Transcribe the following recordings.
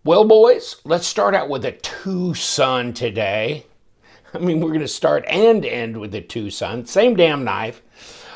Well, boys, let's start out with a TwoSun today. I mean, we're going to start and end with a TwoSun. Same damn knife.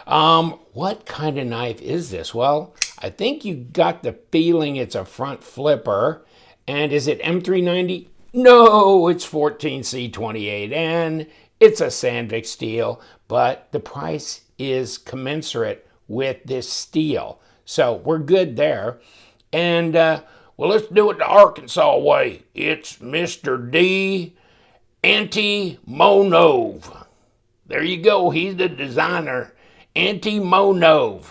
What kind of knife is this? Well, I think you got the feeling it's a front flipper. And is it M390? No, it's 14C28N. It's a Sandvik steel, but the price is commensurate with this steel. So we're good there. And, well, let's do it the Arkansas way. It's Mr. D. Antimonov. There you go. He's the designer. Antimonov.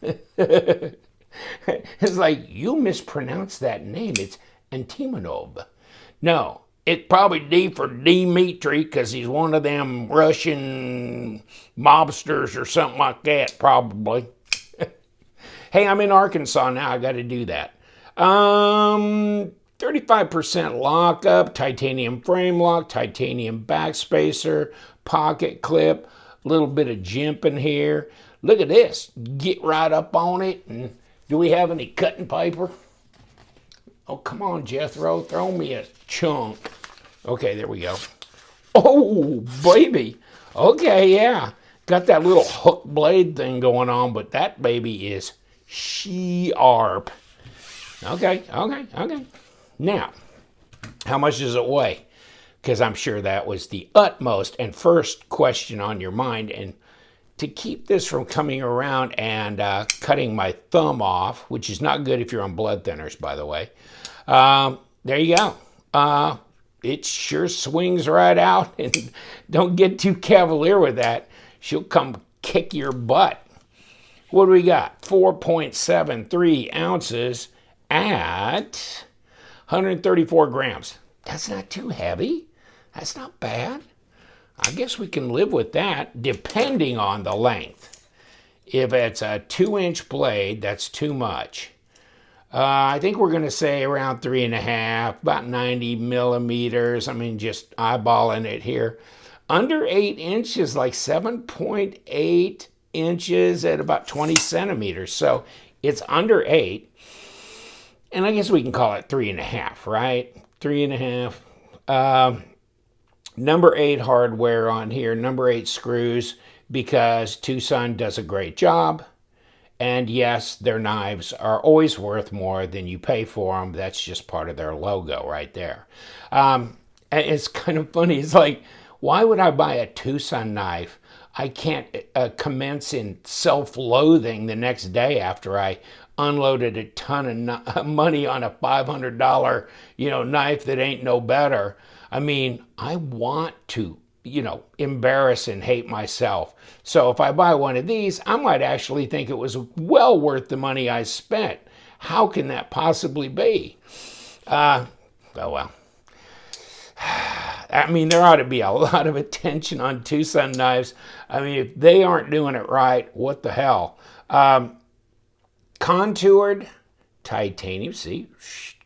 It's like, you mispronounced that name. It's Antimonov. No, it's probably D for Dmitri because he's one of them Russian mobsters or something like that, probably. Hey, I'm in Arkansas now. I got to do that. 35% lockup, titanium frame lock, titanium backspacer, pocket clip, a little bit of jimping here. Look at this. Get right up on it. And do we have any cutting paper? Oh, come on, Jethro. Throw me a chunk. Okay, there we go. Oh, baby. Okay, yeah. Got that little hook blade thing going on, but that baby is sharp. Okay. Now, how much does it weigh? Because I'm sure that was the utmost and first question on your mind. And to keep this from coming around and cutting my thumb off, which is not good if you're on blood thinners, by the way, there you go. It sure swings right out, and don't get too cavalier with that. She'll come kick your butt. What do we got? 4.73 ounces at 134 grams. That's not too heavy. That's not bad. I guess we can live with that depending on the length. If it's a 2-inch blade, that's too much. I think we're going to say around 3.5, about 90 millimeters. I mean, just eyeballing it here. Under 8 inches, like 7.8 inches at about 20 centimeters. So it's under 8. And I guess we can call it 3.5, right? 3.5. Number 8 hardware on here, number 8 screws, because TwoSun does a great job. And yes, their knives are always worth more than you pay for them. That's just part of their logo right there. It's kind of funny. It's like, why would I buy a TwoSun knife? I can't commence in self-loathing the next day after I unloaded a ton of money on a $500, knife that ain't no better. I mean, I want to, embarrass and hate myself. So if I buy one of these, I might actually think it was well worth the money I spent. How can that possibly be? Oh well. I mean, there ought to be a lot of attention on TwoSun knives. I mean, if they aren't doing it right, what the hell? Contoured titanium, see,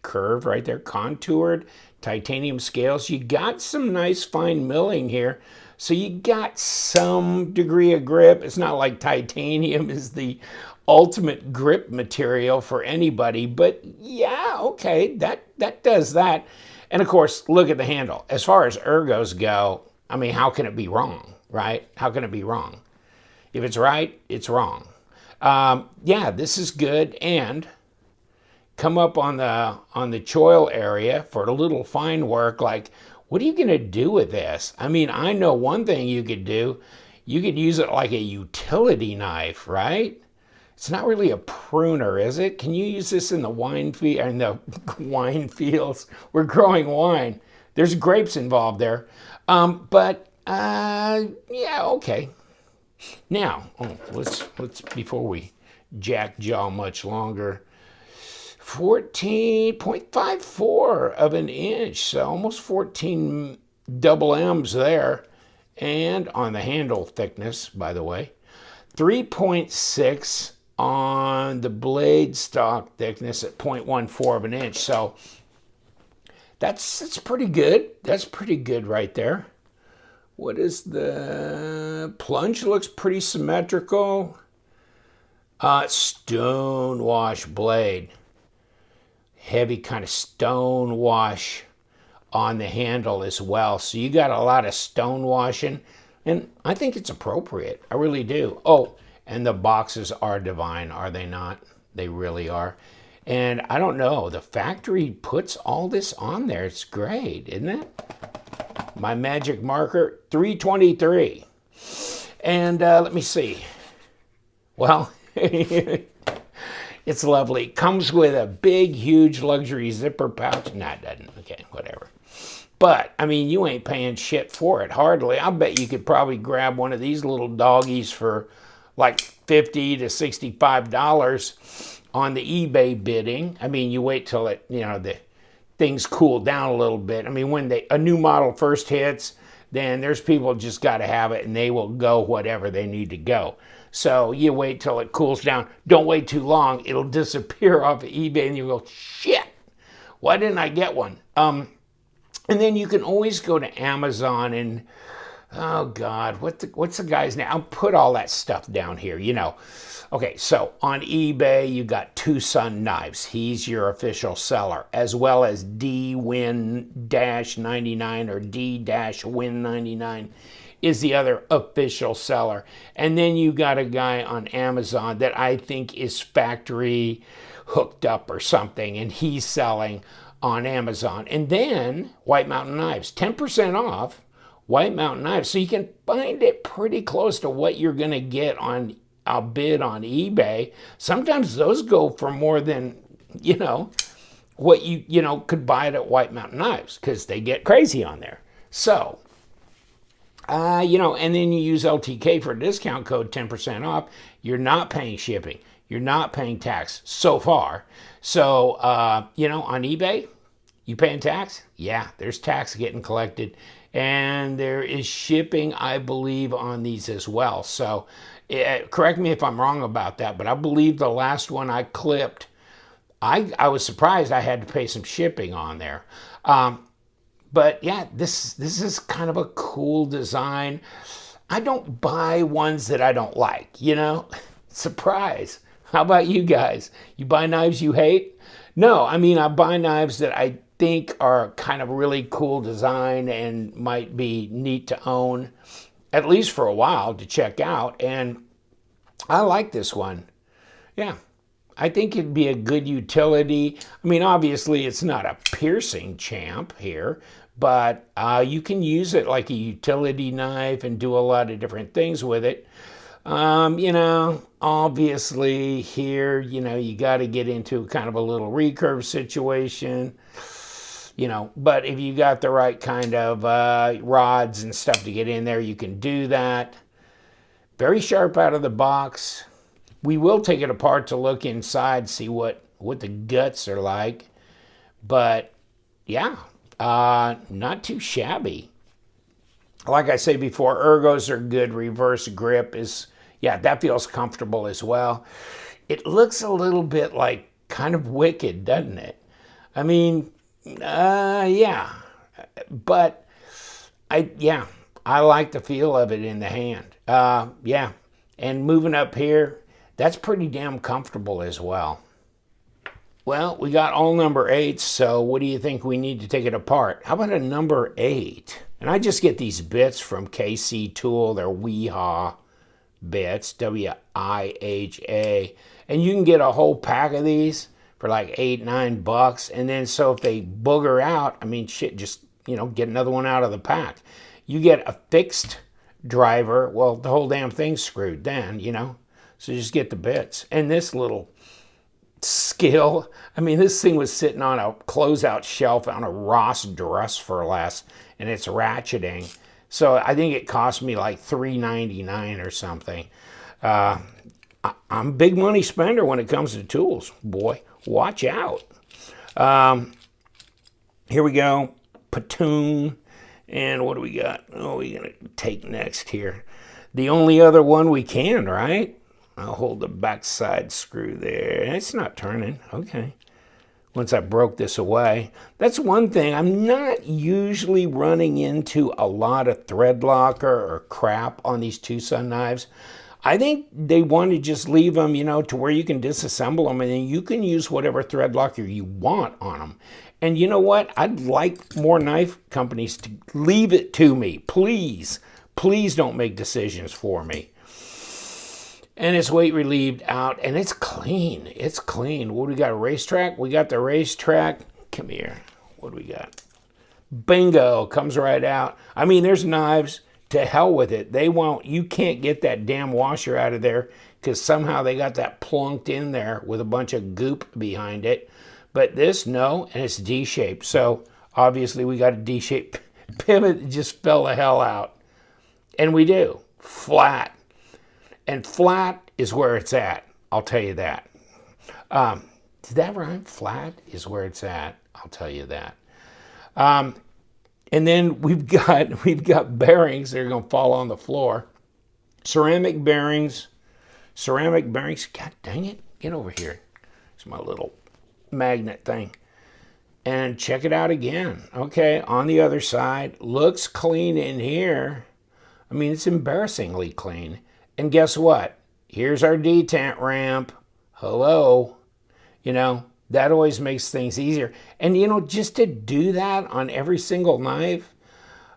curved right there, contoured titanium scales. You got some nice fine milling here, so you got some degree of grip. It's not like titanium is the ultimate grip material for anybody, but yeah, okay, that does that. And of course, look at the handle. As far as ergos go, I mean, how can it be wrong, right? How can it be wrong? If it's right, it's wrong. Yeah, this is good. And come up on the choil area for a little fine work. Like, what are you going to do with this? I mean, I know one thing you could do. You could use it like a utility knife, right? It's not really a pruner, is it? Can you use this in the wine fields? We're growing wine. There's grapes involved there. Yeah, okay. Now, let's before we jaw much longer. 14.54 of an inch, so almost 14 double M's there. And on the handle thickness, by the way, 3.6 on the blade stock thickness at 0.14 of an inch. So that's pretty good. That's pretty good right there. What is the plunge? Looks pretty symmetrical. Stonewash blade. heavy kind of stone wash on the handle as well. So you got a lot of stone washing, and I think it's appropriate. I really do. Oh, and the boxes are divine, are they not? They really are. And I don't know, the factory puts all this on there. It's great, isn't it? My magic marker, 323. And let me see. Well, it's lovely. Comes with a big, huge luxury zipper pouch. Nah, it doesn't. Okay, whatever. But, I mean, you ain't paying shit for it, hardly. I bet you could probably grab one of these little doggies for like $50 to $65 on the eBay bidding. I mean, you wait till it, you know, the things cool down a little bit. I mean, when a new model first hits, then there's people just got to have it, and they will go whatever they need to go. So you wait till it cools down. Don't wait too long. It'll disappear off of eBay, and you go, shit, why didn't I get one? And then you can always go to Amazon and, oh God, what's the guy's name? I'll put all that stuff down here, you know. Okay, so on eBay, you got TwoSun Knives. He's your official seller, as well as D-Win-99 or D-Win-99 is the other official seller. And then you got a guy on Amazon that I think is factory hooked up or something, and he's selling on Amazon. And then White Mountain Knives, 10% off White Mountain Knives. So you can find it pretty close to what you're going to get on a bid on eBay. Sometimes those go for more than, you know, what you know, could buy it at White Mountain Knives, because they get crazy on there. So, you know, and then you use LTK for a discount code, 10% off. You're not paying shipping. You're not paying tax so far. So, you know, on eBay, you paying tax? Yeah, there's tax getting collected. And there is shipping, I believe, on these as well. So, correct me if I'm wrong about that, but I believe the last one I clipped, I was surprised I had to pay some shipping on there. But yeah, this is kind of a cool design. I don't buy ones that I don't like, you know? Surprise. How about you guys? You buy knives you hate? No, I mean, I buy knives that I think are kind of really cool design and might be neat to own, at least for a while, to check out. And I like this one. Yeah, I think it'd be a good utility. I mean, obviously, it's not a piercing champ here, but you can use it like a utility knife and do a lot of different things with it. You know, obviously here, you know, you got to get into kind of a little recurve situation, you know, but if you got the right kind of rods and stuff to get in there, you can do that. Very sharp out of the box. We will take it apart to look inside, see what the guts are like. But yeah, not too shabby. Like I say before, ergos are good. Reverse grip is, yeah, that feels comfortable as well. It looks a little bit like kind of wicked, doesn't it? I mean, yeah, but I like the feel of it in the hand. Yeah, and moving up here, that's pretty damn comfortable as well. Well, we got all number 8s, so what do you think we need to take it apart? How about a number 8? And I just get these bits from KC Tool. They're Wiha bits, W-I-H-A. And you can get a whole pack of these for like $8-9. And then so if they booger out, I mean, shit, just, you know, get another one out of the pack. You get a fixed driver. Well, the whole damn thing's screwed then, you know. So just get the bits. And this little skill, I mean, this thing was sitting on a closeout shelf on a Ross dress for less, and it's ratcheting. So I think it cost me like $3.99 or something. I'm a big money spender when it comes to tools. Boy, watch out. Here we go. Platoon. And what do we got? Oh, we're going to take next here. The only other one we can, right? I'll hold the backside screw there. It's not turning. Okay. Once I broke this away. That's one thing. I'm not usually running into a lot of thread locker or crap on these TwoSun knives. I think they want to just leave them, you know, to where you can disassemble them, and then you can use whatever thread locker you want on them. And you know what? I'd like more knife companies to leave it to me. Please, please don't make decisions for me. And it's weight relieved out, and it's clean. It's clean. What do we got? A racetrack? We got the racetrack. Come here. What do we got? Bingo. Comes right out. I mean, there's knives. To hell with it. They won't. You can't get that damn washer out of there because somehow they got that plunked in there with a bunch of goop behind it. But this, no, and it's D-shaped. So obviously we got a D-shaped pivot that just fell the hell out. And we do. Flat. And flat is where it's at. I'll tell you that. Did that rhyme? Flat is where it's at. I'll tell you that. And then we've got bearings that are going to fall on the floor. Ceramic bearings. God dang it. Get over here. It's my little magnet thing. And check it out again. Okay, on the other side. Looks clean in here. I mean, it's embarrassingly clean. And guess what? Here's our detent ramp. Hello. You know, that always makes things easier. And, you know, just to do that on every single knife,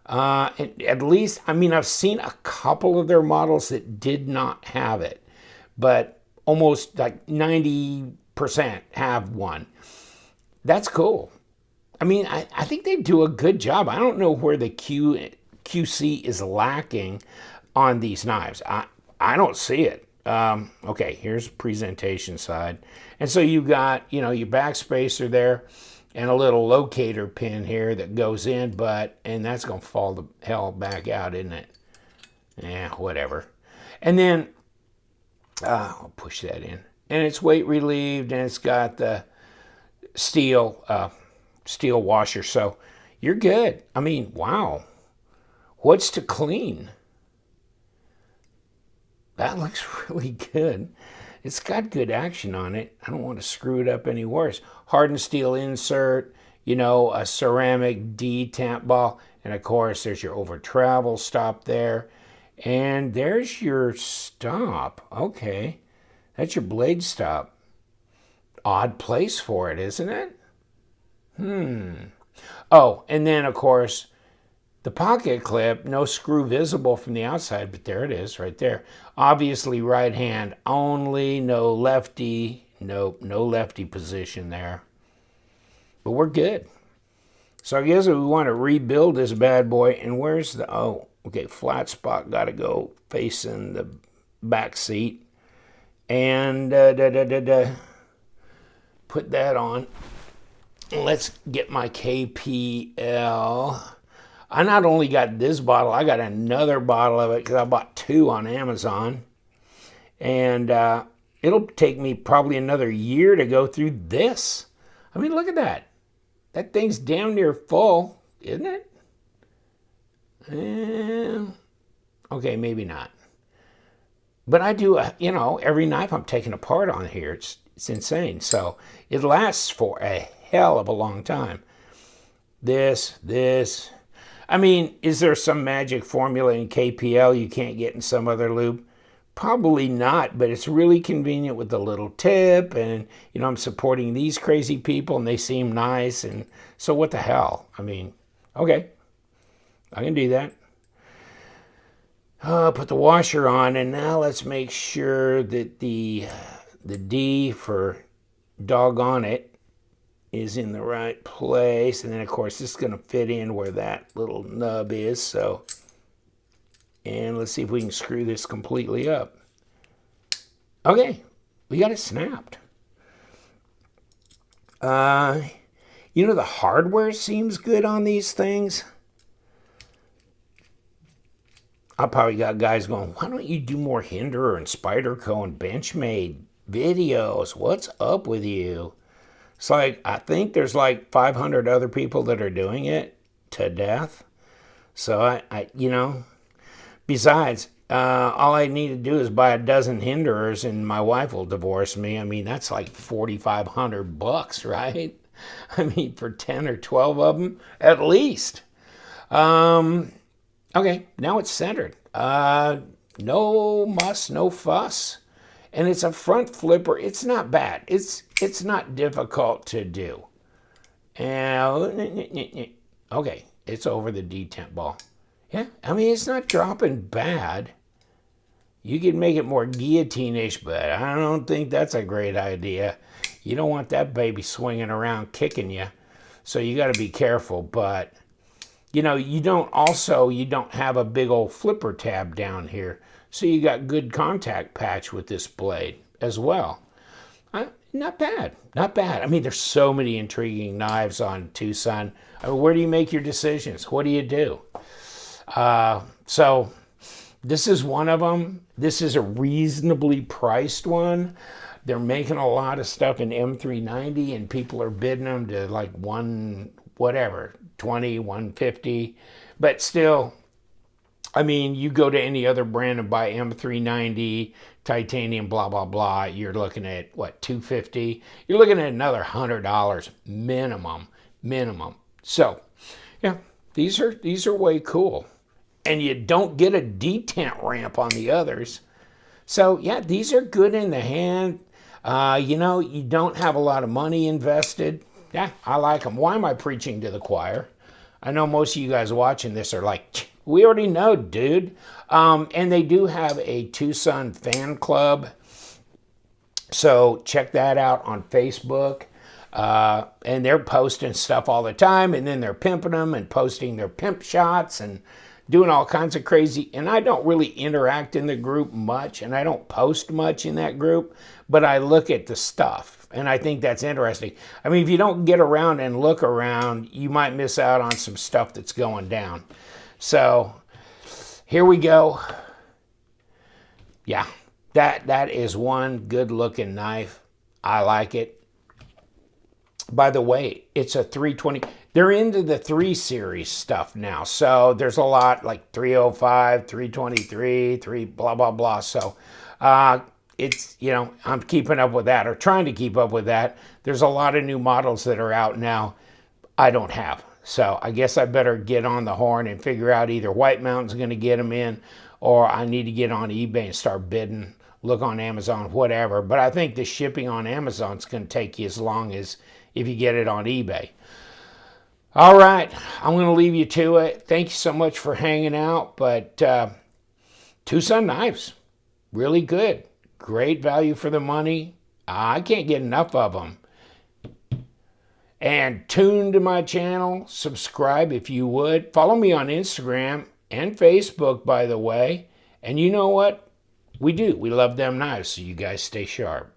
at least, I mean, I've seen a couple of their models that did not have it, but almost like 90% have one. That's cool. I mean, I think they do a good job. I don't know where the QC is lacking on these knives. I don't see it. Okay, here's the presentation side. And so you've got, you know, your backspacer there and a little locator pin here that goes in, and that's going to fall the hell back out, isn't it? Yeah, whatever. And then, I'll push that in. And it's weight relieved, and it's got the steel washer. So you're good. I mean, wow. What's to clean? That looks really good. It's got good action on it. I don't want to screw it up any worse. Hardened steel insert, you know, a ceramic detent ball, and of course there's your over travel stop there. And there's your stop. Okay. That's your blade stop. Odd place for it, isn't it? Oh, and then of course the pocket clip, no screw visible from the outside, but there it is right there. Obviously right hand only, no lefty, nope, no lefty position there. But we're good. So I guess we want to rebuild this bad boy, and where's the, oh, okay, flat spot got to go facing the back seat. And put that on. Let's get my KPL. I not only got this bottle, I got another bottle of it because I bought 2 on Amazon. And it'll take me probably another year to go through this. I mean, look at that. That thing's damn near full, isn't it? Okay, maybe not. But I do, you know, every knife I'm taking apart on here. It's insane. So it lasts for a hell of a long time. This. I mean, is there some magic formula in KPL you can't get in some other lube? Probably not, but it's really convenient with the little tip, and, you know, I'm supporting these crazy people, and they seem nice, and so what the hell? I mean, okay, I can do that. Put the washer on, and now let's make sure that the D for doggone it is in the right place. And then, of course, this is going to fit in where that little nub is. So, and let's see if we can screw this completely up. Okay, we got it snapped. You know, the hardware seems good on these things. I probably got guys going, why don't you do more Hinderer and Spyderco and Benchmade videos? What's up with you? It's like, I think there's like 500 other people that are doing it to death. So I you know, besides, all I need to do is buy a dozen Hinderers and my wife will divorce me. I mean, that's like $4,500, right? I mean, for 10 or 12 of them, at least. Okay, now it's centered. No muss, no fuss. And it's a front flipper. It's not bad. It's not difficult to do. And, okay, it's over the detent ball. Yeah, I mean, it's not dropping bad. You could make it more guillotine-ish, but I don't think that's a great idea. You don't want that baby swinging around kicking you. So you got to be careful. But, you know, you don't have a big old flipper tab down here. So you got good contact patch with this blade as well. Not bad, not bad. I mean, there's so many intriguing knives on TwoSun. I mean, where do you make your decisions? What do you do? So this is one of them. This is a reasonably priced one. They're making a lot of stuff in M390 and people are bidding them to like $150, $150. But still, I mean, you go to any other brand and buy M390, titanium, blah, blah, blah. You're looking at, what, $250? You're looking at another $100 minimum. So, yeah, these are way cool. And you don't get a detent ramp on the others. So, yeah, these are good in the hand. You know, you don't have a lot of money invested. Yeah, I like them. Why am I preaching to the choir? I know most of you guys watching this are like, we already know, dude. And they do have a TwoSun fan club. So check that out on Facebook. And they're posting stuff all the time. And then they're pimping them and posting their pimp shots and doing all kinds of crazy. And I don't really interact in the group much. And I don't post much in that group. But I look at the stuff. And I think that's interesting. I mean, if you don't get around and look around, you might miss out on some stuff that's going down. So here we go. Yeah, that is one good looking knife. I like it. By the way, it's a 320. They're into the 3 series stuff now. So there's a lot like 305, 323, 3 blah, blah, blah. So it's, you know, I'm keeping up with that or trying to keep up with that. There's a lot of new models that are out now I don't have. So I guess I better get on the horn and figure out either White Mountain's going to get them in or I need to get on eBay and start bidding, look on Amazon, whatever. But I think the shipping on Amazon's going to take you as long as if you get it on eBay. All right, I'm going to leave you to it. Thank you so much for hanging out. But TwoSun knives, really good. Great value for the money. I can't get enough of them. And tune to my channel. Subscribe if you would. Follow me on Instagram and Facebook, by the way. And you know what? We do. We love them knives, so you guys stay sharp.